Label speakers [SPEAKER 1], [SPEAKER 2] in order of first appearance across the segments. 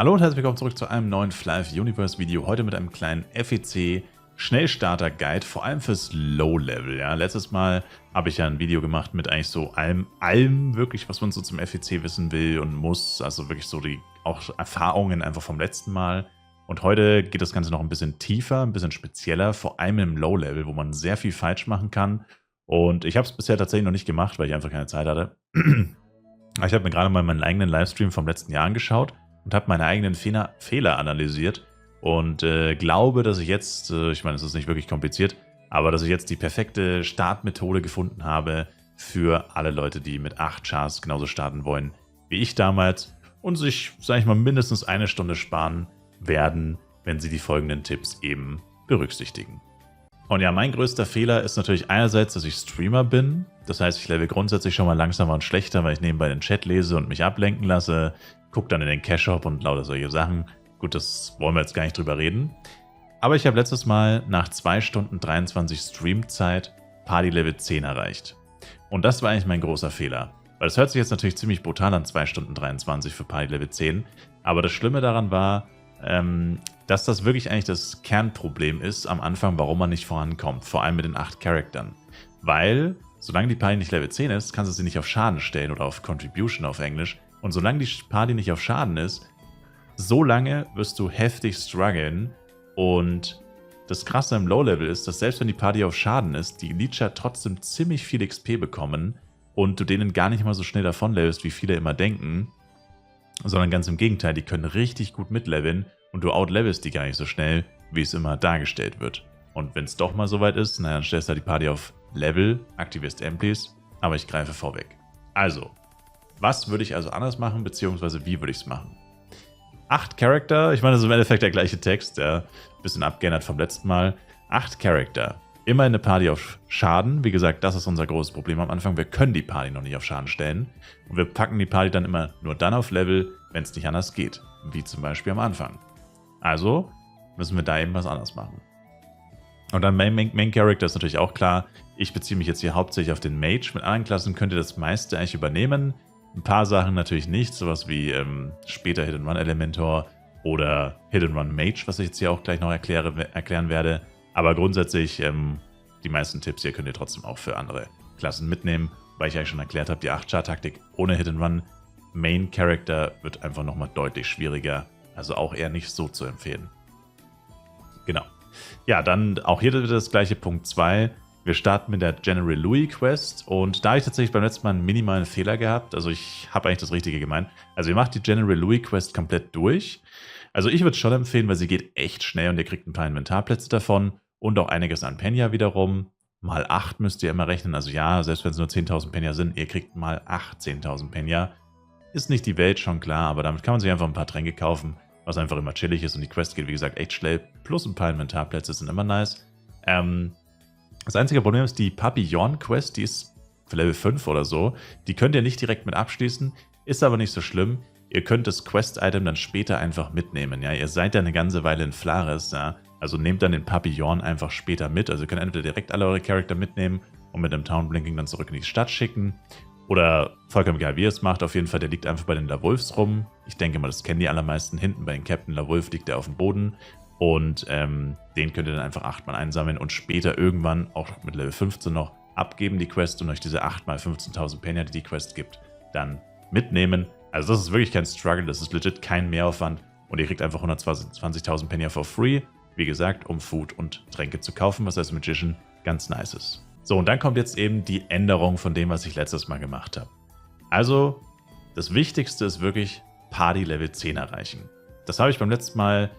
[SPEAKER 1] Hallo und herzlich willkommen zurück zu einem neuen Fly Universe Video. Heute mit einem kleinen FEC Schnellstarter Guide, vor allem fürs Low Level. Ja, letztes Mal habe ich ja ein Video gemacht mit eigentlich so allem wirklich, was man so zum FEC wissen will und muss. Also wirklich so die auch Erfahrungen einfach vom letzten Mal. Und heute geht das Ganze noch ein bisschen tiefer, ein bisschen spezieller, vor allem im Low Level, wo man sehr viel falsch machen kann. Und ich habe es bisher tatsächlich noch nicht gemacht, weil ich einfach keine Zeit hatte. Ich habe mir gerade mal meinen eigenen Livestream vom letzten Jahr angeschaut und habe meine eigenen Fehler analysiert und glaube, dass ich jetzt, ich meine, es ist nicht wirklich kompliziert, aber dass ich jetzt die perfekte Startmethode gefunden habe für alle Leute, die mit 8 Chars genauso starten wollen wie ich damals und sich, sage ich mal, mindestens eine Stunde sparen werden, wenn sie die folgenden Tipps eben berücksichtigen. Und ja, mein größter Fehler ist natürlich einerseits, dass ich Streamer bin. Das heißt, ich level grundsätzlich schon mal langsamer und schlechter, weil ich nebenbei den Chat lese und mich ablenken lasse. Gucke dann in den Cash-Shop und lauter solche Sachen. Gut, das wollen wir jetzt gar nicht drüber reden. Aber ich habe letztes Mal nach 2 Stunden 23 Streamzeit Party Level 10 erreicht. Und das war eigentlich mein großer Fehler. Weil es hört sich jetzt natürlich ziemlich brutal an, 2 Stunden 23 für Party Level 10. Aber das Schlimme daran war, dass das wirklich eigentlich das Kernproblem ist am Anfang, warum man nicht vorankommt. Vor allem mit den 8 Charaktern. Weil, solange die Party nicht Level 10 ist, kannst du sie nicht auf Schaden stellen oder auf Contribution auf Englisch. Und solange die Party nicht auf Schaden ist, so lange wirst du heftig strugglen. Und das Krasse im Low-Level ist, dass selbst wenn die Party auf Schaden ist, die Leecher trotzdem ziemlich viel XP bekommen und du denen gar nicht mal so schnell davonlevelst, wie viele immer denken. Sondern ganz im Gegenteil, die können richtig gut mitleveln und du outlevelst die gar nicht so schnell, wie es immer dargestellt wird. Und wenn es doch mal soweit ist, na, dann stellst du die Party auf Level, aktivierst Amplis, aber ich greife vorweg. Also, was würde ich also anders machen, beziehungsweise wie würde ich es machen? 8 Charakter, ich meine, das ist im Endeffekt der gleiche Text, der ein bisschen abgeändert vom letzten Mal. 8 Charakter, immer eine Party auf Schaden. Wie gesagt, das ist unser großes Problem am Anfang. Wir können die Party noch nicht auf Schaden stellen. Und wir packen die Party dann immer nur dann auf Level, wenn es nicht anders geht. Wie zum Beispiel am Anfang. Also müssen wir da eben was anders machen. Und dann Main Character ist natürlich auch klar. Ich beziehe mich jetzt hier hauptsächlich auf den Mage. Mit anderen Klassen könnt ihr das meiste eigentlich übernehmen. Ein paar Sachen natürlich nicht. Sowas wie später Hit-and-Run Elementor oder Hit-and-Run Mage, was ich jetzt hier auch gleich noch erklären werde. Aber grundsätzlich, die meisten Tipps hier könnt ihr trotzdem auch für andere Klassen mitnehmen, weil ich eigentlich schon erklärt habe, die 8-Char-Taktik ohne Hit-and-Run Main Character wird einfach nochmal deutlich schwieriger, also auch eher nicht so zu empfehlen. Genau. Ja, dann auch hier wieder das gleiche Punkt 2. Wir starten mit der General Louis Quest und da habe ich tatsächlich beim letzten Mal einen minimalen Fehler gehabt, also ich habe eigentlich das Richtige gemeint. Also ihr macht die General Louis Quest komplett durch. Also ich würde es schon empfehlen, weil sie geht echt schnell und ihr kriegt ein paar Inventarplätze davon und auch einiges an Penya wiederum. Mal 8 müsst ihr immer rechnen, also ja, selbst wenn es nur 10.000 Penya sind, ihr kriegt mal 18.000 Penya. Ist nicht die Welt, schon klar, aber damit kann man sich einfach ein paar Tränke kaufen, was einfach immer chillig ist und die Quest geht wie gesagt echt schnell, plus ein paar Inventarplätze sind immer nice. Das einzige Problem ist die Papillon Quest, die ist für Level 5 oder so, die könnt ihr nicht direkt mit abschließen, ist aber nicht so schlimm. Ihr könnt das Quest-Item dann später einfach mitnehmen. Ja? Ihr seid ja eine ganze Weile in Flares, ja? Also nehmt dann den Papillon einfach später mit. Also ihr könnt entweder direkt alle eure Charakter mitnehmen und mit dem Town Blinking dann zurück in die Stadt schicken. Oder vollkommen egal, wie ihr es macht. Auf jeden Fall, der liegt einfach bei den Lawolfs rum. Ich denke mal, das kennen die allermeisten. Hinten bei den Captain Lawolf liegt der auf dem Boden. Und den könnt ihr dann einfach 8-mal einsammeln und später irgendwann, auch mit Level 15 noch, abgeben die Quest und euch diese 8 x 15.000 Penya, die die Quest gibt, dann mitnehmen. Also das ist wirklich kein Struggle, das ist legit kein Mehraufwand und ihr kriegt einfach 120.000 Penya for free, wie gesagt, um Food und Tränke zu kaufen, was als Magician ganz nice ist. So, und dann kommt jetzt eben die Änderung von dem, was ich letztes Mal gemacht habe. Also, das Wichtigste ist wirklich Party Level 10 erreichen. Das habe ich beim letzten Mal,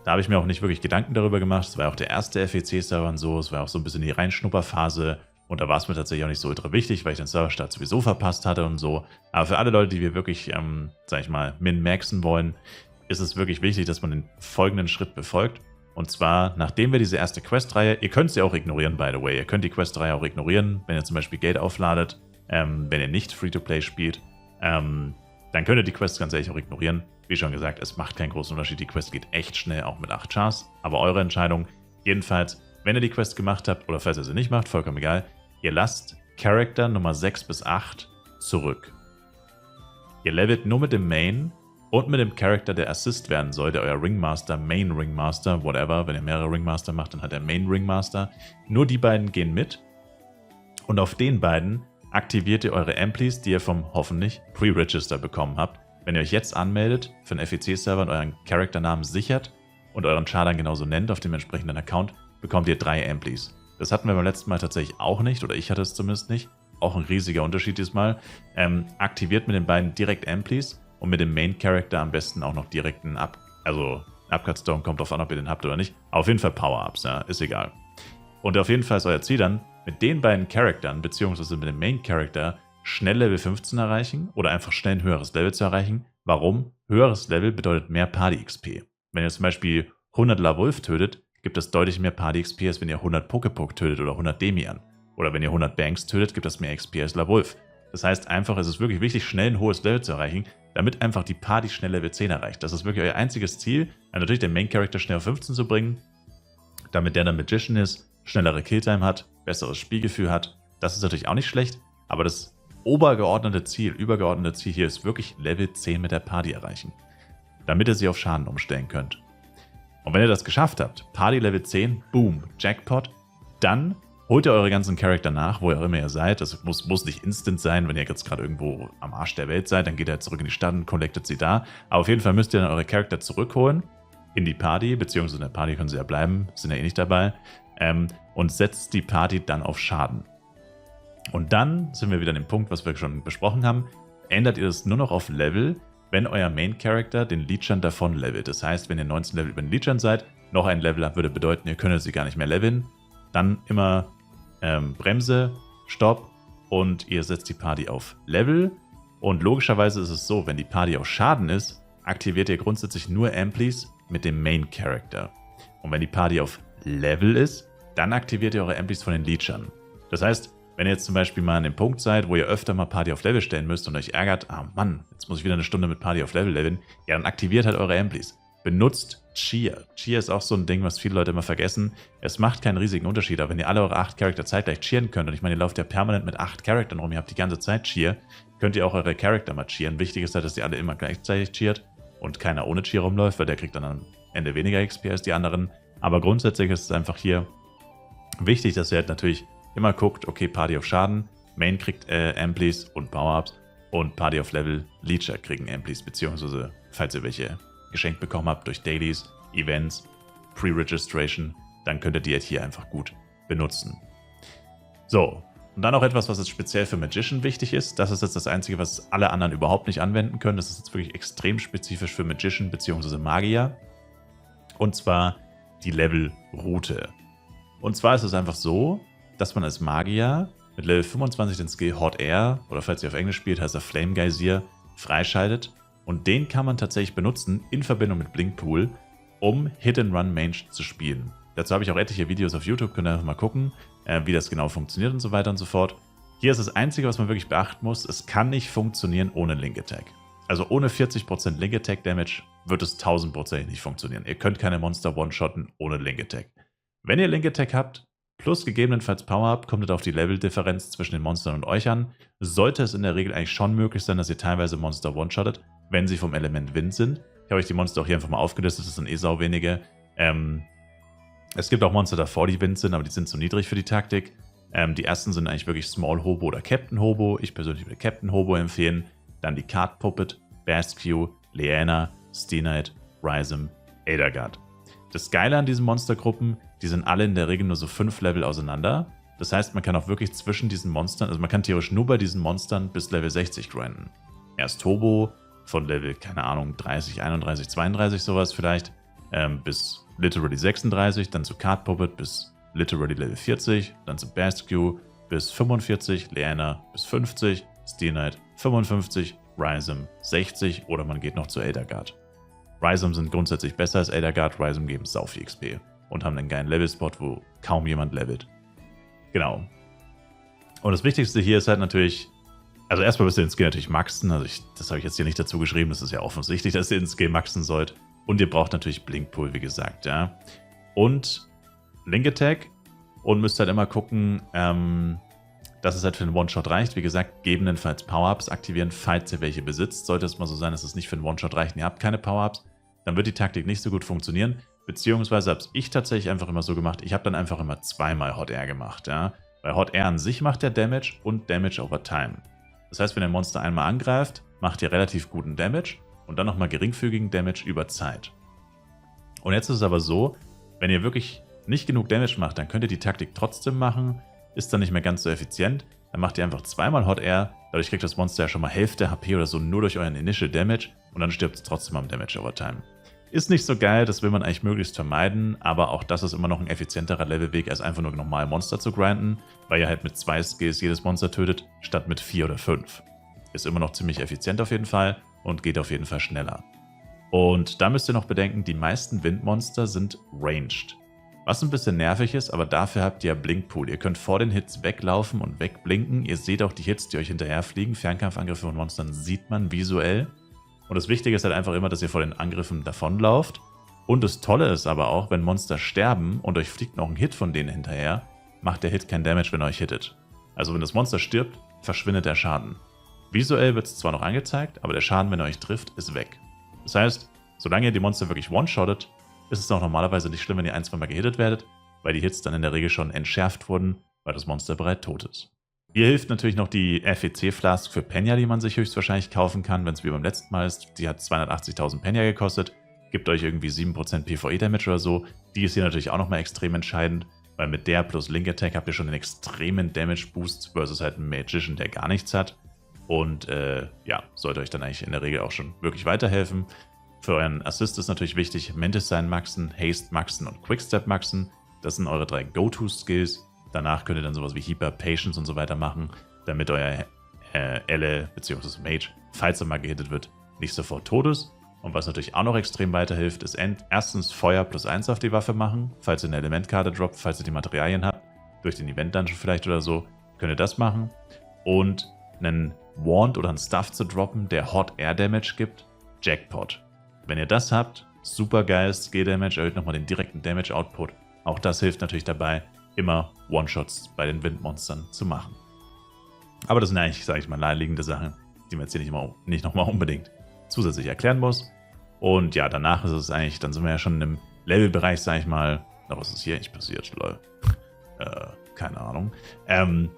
[SPEAKER 1] da habe ich mir auch nicht wirklich Gedanken darüber gemacht, es war auch der erste FEC-Server und so, es war auch so ein bisschen die Reinschnupperphase. Und da war es mir tatsächlich auch nicht so ultra wichtig, weil ich den Serverstart sowieso verpasst hatte und so. Aber für alle Leute, die wir wirklich, sag ich mal, min-maxen wollen, ist es wirklich wichtig, dass man den folgenden Schritt befolgt. Und zwar, nachdem wir diese erste Questreihe, ihr könnt sie auch ignorieren, by the way. Ihr könnt die Questreihe auch ignorieren, wenn ihr zum Beispiel Geld aufladet, wenn ihr nicht Free-to-Play spielt. Dann könnt ihr die Quest ganz ehrlich auch ignorieren. Wie schon gesagt, es macht keinen großen Unterschied. Die Quest geht echt schnell, auch mit 8 Chars. Aber eure Entscheidung. Jedenfalls, wenn ihr die Quest gemacht habt, oder falls ihr sie nicht macht, vollkommen egal, ihr lasst Charakter Nummer 6 bis 8 zurück. Ihr levelt nur mit dem Main und mit dem Charakter, der Assist werden soll, der euer Ringmaster, Main Ringmaster, whatever, wenn ihr mehrere Ringmaster macht, dann hat der Main Ringmaster. Nur die beiden gehen mit und auf den beiden aktiviert ihr eure Amplis, die ihr vom hoffentlich Pre-Register bekommen habt. Wenn ihr euch jetzt anmeldet für einen FEC-Server und euren Charakternamen sichert und euren Char dann genauso nennt auf dem entsprechenden Account, bekommt ihr 3 Amplis. Das hatten wir beim letzten Mal tatsächlich auch nicht, oder ich hatte es zumindest nicht. Auch ein riesiger Unterschied diesmal. Aktiviert mit den beiden direkt Amplis und mit dem Main-Character am besten auch noch direkt einen Upcut-Stone, kommt drauf an, ob ihr den habt oder nicht. Aber auf jeden Fall Power-Ups, ja, ist egal. Und auf jeden Fall ist euer Ziel dann, mit den beiden Charaktern, beziehungsweise mit dem Main-Character, schnell Level 15 erreichen oder einfach schnell ein höheres Level zu erreichen. Warum? Höheres Level bedeutet mehr Party-XP. Wenn ihr zum Beispiel 100 La Wolf tötet, gibt es deutlich mehr Party-XP, als wenn ihr 100 Pokepok tötet oder 100 Demian. Oder wenn ihr 100 Banks tötet, gibt das mehr XP als La Wolf. Das heißt einfach, es ist wirklich wichtig, schnell ein hohes Level zu erreichen, damit einfach die Party schnell Level 10 erreicht. Das ist wirklich euer einziges Ziel, natürlich den Main-Character schnell auf 15 zu bringen, damit der dann Magician ist, schnellere Killtime hat, besseres Spielgefühl hat. Das ist natürlich auch nicht schlecht, aber das übergeordnete Ziel hier ist wirklich Level 10 mit der Party erreichen, damit ihr sie auf Schaden umstellen könnt. Und wenn ihr das geschafft habt, Party Level 10, boom, Jackpot, dann holt ihr eure ganzen Charakter nach, wo ihr auch immer ihr seid. Das muss nicht instant sein, wenn ihr jetzt gerade irgendwo am Arsch der Welt seid, dann geht ihr zurück in die Stadt und collectet sie da. Aber auf jeden Fall müsst ihr dann eure Charakter zurückholen in die Party, beziehungsweise in der Party können sie ja bleiben, sind ja eh nicht dabei, und setzt die Party dann auf Schaden. Und dann sind wir wieder an dem Punkt, was wir schon besprochen haben, ändert ihr das nur noch auf Level, wenn euer Main-Character den Liedschern davon levelt. Das heißt, wenn ihr 19 Level über den Liedschern seid, noch ein Level up würde bedeuten, ihr könnt sie gar nicht mehr leveln. Dann immer Bremse, Stopp und ihr setzt die Party auf Level. Und logischerweise ist es so, wenn die Party auf Schaden ist, aktiviert ihr grundsätzlich nur Amplis mit dem Main-Character. Und wenn die Party auf Level ist, dann aktiviert ihr eure Amplis von den Leechern. Das heißt, wenn ihr jetzt zum Beispiel mal an dem Punkt seid, wo ihr öfter mal Party auf Level stellen müsst und euch ärgert, ah Mann, jetzt muss ich wieder eine Stunde mit Party auf Level leveln, ja, dann aktiviert halt eure Amplis. Benutzt Cheer. Cheer ist auch so ein Ding, was viele Leute immer vergessen. Es macht keinen riesigen Unterschied, aber wenn ihr alle eure 8 Charakter zeitgleich cheeren könnt, und ich meine, ihr lauft ja permanent mit 8 Charakteren rum, ihr habt die ganze Zeit Cheer, könnt ihr auch eure Charakter mal cheeren. Wichtig ist halt, dass ihr alle immer gleichzeitig cheert und keiner ohne Cheer rumläuft, weil der kriegt dann am Ende weniger XP als die anderen. Aber grundsätzlich ist es einfach hier wichtig, dass ihr halt natürlich immer guckt, okay, Party auf Schaden, Main kriegt Amplis und Power-Ups und Party auf Level, Leecher kriegen Amplis, beziehungsweise, falls ihr welche geschenkt bekommen habt durch Dailies, Events, Pre-Registration, dann könnt ihr die halt hier einfach gut benutzen. So, und dann noch etwas, was jetzt speziell für Magician wichtig ist. Das ist jetzt das Einzige, was alle anderen überhaupt nicht anwenden können. Das ist jetzt wirklich extrem spezifisch für Magician bzw. Magier. Und zwar die Level-Route. Und zwar ist es einfach so, dass man als Magier mit Level 25 den Skill Hot Air, oder falls ihr auf Englisch spielt, heißt er Flame Geysir, freischaltet. Und den kann man tatsächlich benutzen in Verbindung mit Blinkpool, um Hit-and-Run-Mange zu spielen. Dazu habe ich auch etliche Videos auf YouTube, könnt ihr einfach mal gucken, wie das genau funktioniert und so weiter und so fort. Hier ist das Einzige, was man wirklich beachten muss, es kann nicht funktionieren ohne Link Attack. Also ohne 40% Link Attack Damage wird es 1000% nicht funktionieren. Ihr könnt keine Monster one-shotten ohne Link Attack. Wenn ihr Link Attack habt, plus gegebenenfalls Power-Up, kommt es auf die Level-Differenz zwischen den Monstern und euch an. Sollte es in der Regel eigentlich schon möglich sein, dass ihr teilweise Monster one-shottet, wenn sie vom Element Wind sind. Ich habe euch die Monster auch hier einfach mal aufgelistet, das sind eh sau wenige. Es gibt auch Monster davor, die Wind sind, aber die sind zu niedrig für die Taktik. Die ersten sind eigentlich wirklich Small Hobo oder Captain Hobo. Ich persönlich würde Captain Hobo empfehlen. Dann die Card Puppet, Basque, Leanna, Steelknight, Rhizome, Aetherguard. Das Geile an diesen Monstergruppen, die sind alle in der Regel nur so 5 Level auseinander. Das heißt, man kann auch wirklich zwischen diesen Monstern, also man kann theoretisch nur bei diesen Monstern bis Level 60 grinden. Erst Hobo von Level, keine Ahnung, 30, 31, 32 sowas vielleicht, bis literally 36, dann zu Card Puppet bis literally Level 40, dann zu Basque bis 45, Leanna bis 50, Steelknight 55, Rhizome 60 oder man geht noch zu Aetherguard. Rhizome sind grundsätzlich besser als Aetherguard, Rhizome geben sau viel XP und haben einen geilen Level-Spot, wo kaum jemand levelt. Genau. Und das Wichtigste hier ist halt natürlich, also erstmal müsst ihr den Skill natürlich maxen, also das habe ich jetzt hier nicht dazu geschrieben, das ist ja offensichtlich, dass ihr den Skill maxen sollt. Und ihr braucht natürlich Blinkpool, wie gesagt, ja. Und Link Attack und müsst halt immer gucken, dass es halt für einen One-Shot reicht. Wie gesagt, gegebenenfalls Power-Ups aktivieren, falls ihr welche besitzt. Sollte es mal so sein, dass es nicht für einen One-Shot reicht und ihr habt keine Power-Ups, dann wird die Taktik nicht so gut funktionieren. Beziehungsweise habe ich tatsächlich einfach immer so gemacht, ich habe dann einfach immer zweimal Hot Air gemacht. Ja? Weil Hot Air an sich macht ja Damage und Damage over Time. Das heißt, wenn ihr ein Monster einmal angreift, macht ihr relativ guten Damage und dann nochmal geringfügigen Damage über Zeit. Und jetzt ist es aber so, wenn ihr wirklich nicht genug Damage macht, dann könnt ihr die Taktik trotzdem machen, ist dann nicht mehr ganz so effizient. Dann macht ihr einfach zweimal Hot Air, dadurch kriegt das Monster ja schon mal Hälfte HP oder so nur durch euren Initial Damage und dann stirbt es trotzdem am Damage over Time. Ist nicht so geil, das will man eigentlich möglichst vermeiden, aber auch das ist immer noch ein effizienterer Levelweg, als einfach nur normal Monster zu grinden, weil ihr halt mit 2 Skills jedes Monster tötet, statt mit 4 oder 5. Ist immer noch ziemlich effizient auf jeden Fall und geht auf jeden Fall schneller. Und da müsst ihr noch bedenken, die meisten Windmonster sind ranged. Was ein bisschen nervig ist, aber dafür habt ihr Blinkpool. Ihr könnt vor den Hits weglaufen und wegblinken. Ihr seht auch die Hits, die euch hinterherfliegen. Fernkampfangriffe von Monstern sieht man visuell. Und das Wichtige ist halt einfach immer, dass ihr vor den Angriffen davonlauft. Und das Tolle ist aber auch, wenn Monster sterben und euch fliegt noch ein Hit von denen hinterher, macht der Hit kein Damage, wenn er euch hittet. Also wenn das Monster stirbt, verschwindet der Schaden. Visuell wird es zwar noch angezeigt, aber der Schaden, wenn er euch trifft, ist weg. Das heißt, solange ihr die Monster wirklich one-shottet, ist es auch normalerweise nicht schlimm, wenn ihr ein-, zweimal gehittet werdet, weil die Hits dann in der Regel schon entschärft wurden, weil das Monster bereits tot ist. Hier hilft natürlich noch die FEC-Flask für Penya, die man sich höchstwahrscheinlich kaufen kann, wenn es wie beim letzten Mal ist. Die hat 280.000 Penya gekostet, gibt euch irgendwie 7% PvE-Damage oder so. Die ist hier natürlich auch nochmal extrem entscheidend, weil mit der plus Link Attack habt ihr schon einen extremen Damage-Boost versus halt einen Magician, der gar nichts hat. Und ja, sollte euch dann eigentlich in der Regel auch schon wirklich weiterhelfen. Für euren Assist ist natürlich wichtig, Mantis-Sign maxen, Haste maxen und Quickstep maxen. Das sind eure 3 Go-To-Skills. Danach könnt ihr dann sowas wie Heaper, Patience und so weiter machen, damit euer Elle bzw. Mage, falls er mal gehittet wird, nicht sofort tot ist. Und was natürlich auch noch extrem weiterhilft, ist erstens Feuer +1 auf die Waffe machen, falls ihr eine Elementkarte droppt, falls ihr die Materialien habt, durch den Event-Dungeon vielleicht oder so, könnt ihr das machen. Und einen Wand oder einen Stuff zu droppen, der Hot Air Damage gibt, Jackpot. Wenn ihr das habt, super geil, Skill Damage, erhöht nochmal den direkten Damage Output. Auch das hilft natürlich dabei, immer One-Shots bei den Windmonstern zu machen. Aber das sind eigentlich, sage ich mal, naheliegende Sachen, die man jetzt hier nicht nochmal unbedingt zusätzlich erklären muss. Und ja, danach ist es eigentlich, dann sind wir ja schon im Levelbereich, sage ich mal. Na, was ist hier eigentlich passiert, lol? Keine Ahnung. Dann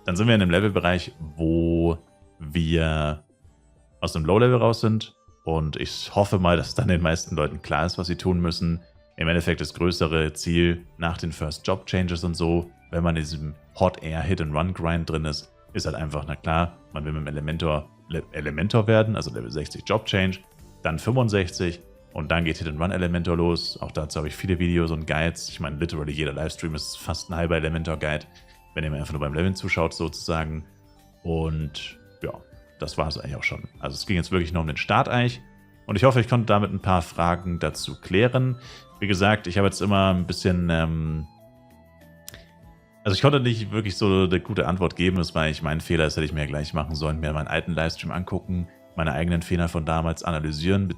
[SPEAKER 1] sind wir in einem Levelbereich, wo wir aus dem Low-Level raus sind. Und ich hoffe mal, dass dann den meisten Leuten klar ist, was sie tun müssen. Im Endeffekt das größere Ziel nach den First Job Changes und so, wenn man in diesem Hot Air Hit and Run Grind drin ist halt einfach, na klar, man will mit dem Elementor werden, also Level 60 Job Change, dann 65 und dann geht Hit and Run Elementor los. Auch dazu habe ich viele Videos und Guides. Ich meine, literally jeder Livestream ist fast ein halber Elementor Guide, wenn ihr mir einfach nur beim Leveln zuschaut sozusagen. Und ja, das war es eigentlich auch schon. Also es ging jetzt wirklich nur um den Start eigentlich. Und ich hoffe, ich konnte damit ein paar Fragen dazu klären. Wie gesagt, ich habe jetzt immer ein bisschen... also ich konnte nicht wirklich so eine gute Antwort geben. Das war eigentlich mein Fehler. Das hätte ich mir ja gleich machen sollen. Mir meinen alten Livestream angucken, meine eigenen Fehler von damals analysieren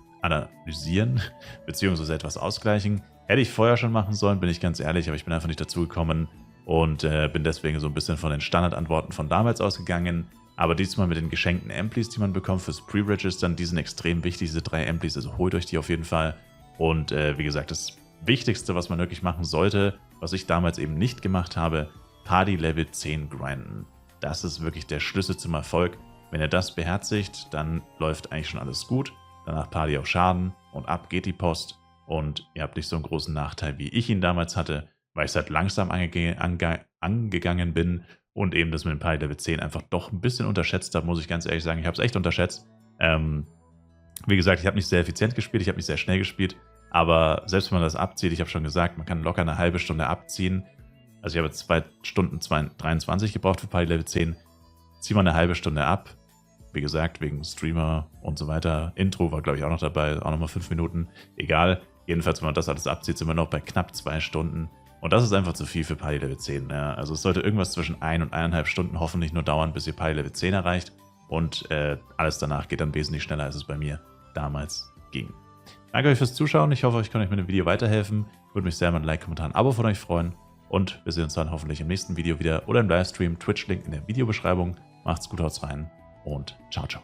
[SPEAKER 1] beziehungsweise etwas ausgleichen. Hätte ich vorher schon machen sollen, bin ich ganz ehrlich. Aber ich bin einfach nicht dazu gekommen und bin deswegen so ein bisschen von den Standardantworten von damals ausgegangen. Aber diesmal mit den geschenkten Amplis, die man bekommt fürs Pre-Registern, die sind extrem wichtig, diese 3 Amplis, also holt euch die auf jeden Fall. Und wie gesagt, das Wichtigste, was man wirklich machen sollte, was ich damals eben nicht gemacht habe, Party Level 10 grinden. Das ist wirklich der Schlüssel zum Erfolg. Wenn ihr das beherzigt, dann läuft eigentlich schon alles gut. Danach Party auf Schaden und ab geht die Post. Und ihr habt nicht so einen großen Nachteil, wie ich ihn damals hatte, weil ich es halt langsam angegangen bin. Und eben das mit dem Party Level 10 einfach doch ein bisschen unterschätzt habe, muss ich ganz ehrlich sagen. Ich habe es echt unterschätzt. Wie gesagt, ich habe nicht sehr effizient gespielt, ich habe nicht sehr schnell gespielt. Aber selbst wenn man das abzieht, ich habe schon gesagt, man kann locker eine halbe Stunde abziehen. Also ich habe jetzt 2 Stunden 23 gebraucht für Party Level 10. Zieh mal eine halbe Stunde ab. Wie gesagt, wegen Streamer und so weiter. Intro war, glaube ich, auch noch dabei. Auch nochmal 5 Minuten. Egal. Jedenfalls, wenn man das alles abzieht, sind wir noch bei knapp 2 Stunden. Und das ist einfach zu viel für Party Level 10. Ja. Also es sollte irgendwas zwischen 1 und 1,5 Stunden hoffentlich nur dauern, bis ihr Party Level 10 erreicht. Und alles danach geht dann wesentlich schneller, als es bei mir damals ging. Danke euch fürs Zuschauen. Ich hoffe, ich kann euch mit dem Video weiterhelfen. Würde mich sehr über ein Like, Kommentar, ein Abo von euch freuen. Und wir sehen uns dann hoffentlich im nächsten Video wieder oder im Livestream. Twitch-Link in der Videobeschreibung. Macht's gut, haut's rein und ciao, ciao.